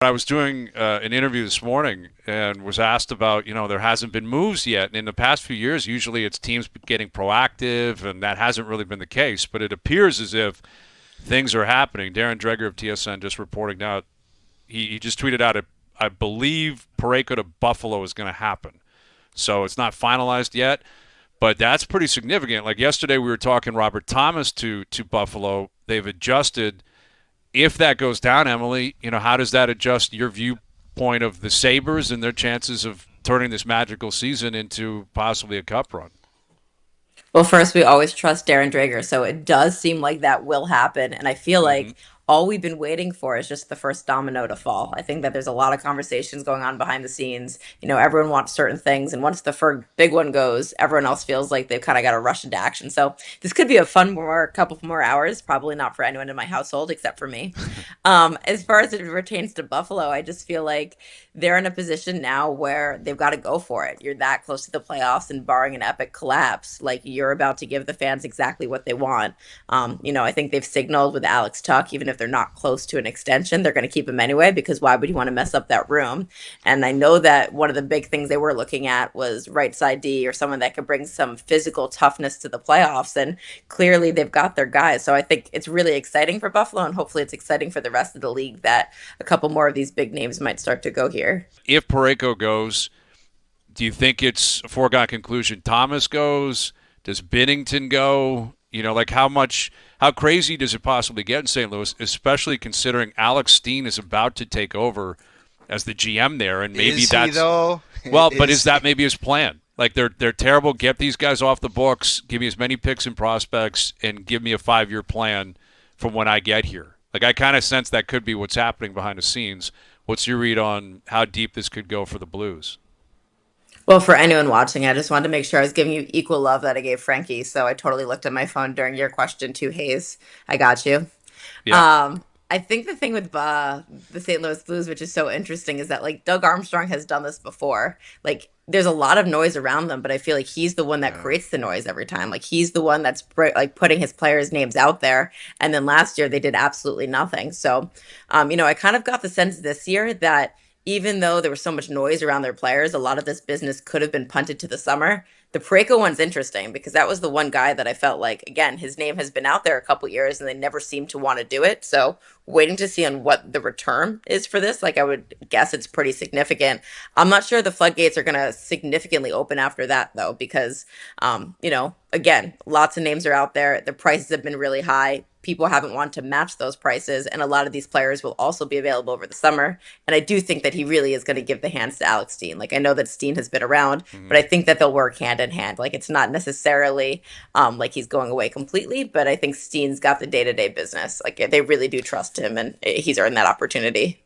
I was doing an interview this morning and was asked about, there hasn't been moves yet. And in the past few years, usually it's teams getting proactive, and that hasn't really been the case. But it appears as if things are happening. Darren Dreger of TSN just reporting now. He just tweeted out, I believe Parayko to Buffalo is going to happen. So it's not finalized yet, but that's pretty significant. Like yesterday, we were talking Robert Thomas to Buffalo. They've adjusted. If that goes down, Emily, how does that adjust your viewpoint of the Sabres and their chances of turning this magical season into possibly a cup run? Well, first, we always trust Darren Drager, so it does seem like that will happen. And I feel Mm-hmm. like all we've been waiting for is just the first domino to fall. I think that there's a lot of conversations going on behind the scenes. Everyone wants certain things, and once the first big one goes, everyone else feels like they've kind of got to rush into action. So this could be a fun more couple more hours. Probably not for anyone in my household except for me. As far as it pertains to Buffalo, I just feel like they're in a position now where they've got to go for it. You're that close to the playoffs, and barring an epic collapse, like you're about to give the fans exactly what they want. I think they've signaled with Alex Tuck, even if they're not close to an extension, they're going to keep him anyway because why would you want to mess up that room? And I know that one of the big things they were looking at was right side D or someone that could bring some physical toughness to the playoffs. And clearly they've got their guys. So I think it's really exciting for Buffalo, and hopefully it's exciting for the rest of the league that a couple more of these big names might start to go here. If Parayko goes, do you think it's a foregone conclusion Thomas goes? Does Binnington go? Like how crazy does it possibly get in St. Louis, especially considering Alex Steen is about to take over as the GM there, and maybe Is he that's though? well, but is Is that maybe his plan? Like they're terrible. Get these guys off the books. Give me as many picks and prospects, and give me a 5-year plan from when I get here. Like I kind of sense that could be what's happening behind the scenes. What's your read on how deep this could go for the Blues? Well, for anyone watching, I just wanted to make sure I was giving you equal love that I gave Frankie. So I totally looked at my phone during your question too, Hayes. I got you. Yeah. I think the thing with the St. Louis Blues, which is so interesting, is that like Doug Armstrong has done this before. Like there's a lot of noise around them, but I feel like he's the one that yeah. creates the noise every time. Like he's the one that's like putting his players' names out there. And then last year they did absolutely nothing. So, I kind of got the sense this year that even though there was so much noise around their players, a lot of this business could have been punted to the summer. The Pareko one's interesting because that was the one guy that I felt like, again, his name has been out there a couple years and they never seem to want to do it. So waiting to see on what the return is for this, like I would guess it's pretty significant. I'm not sure the floodgates are going to significantly open after that though, because, again, lots of names are out there. The prices have been really high. People haven't wanted to match those prices, and a lot of these players will also be available over the summer. And I do think that he really is going to give the hands to Alex Steen. Like I know that Steen has been around, Mm-hmm. but I think that they'll work hand in hand. Like it's not necessarily like he's going away completely, but I think Steen's got the day to day business. Like they really do trust him, and he's earned that opportunity.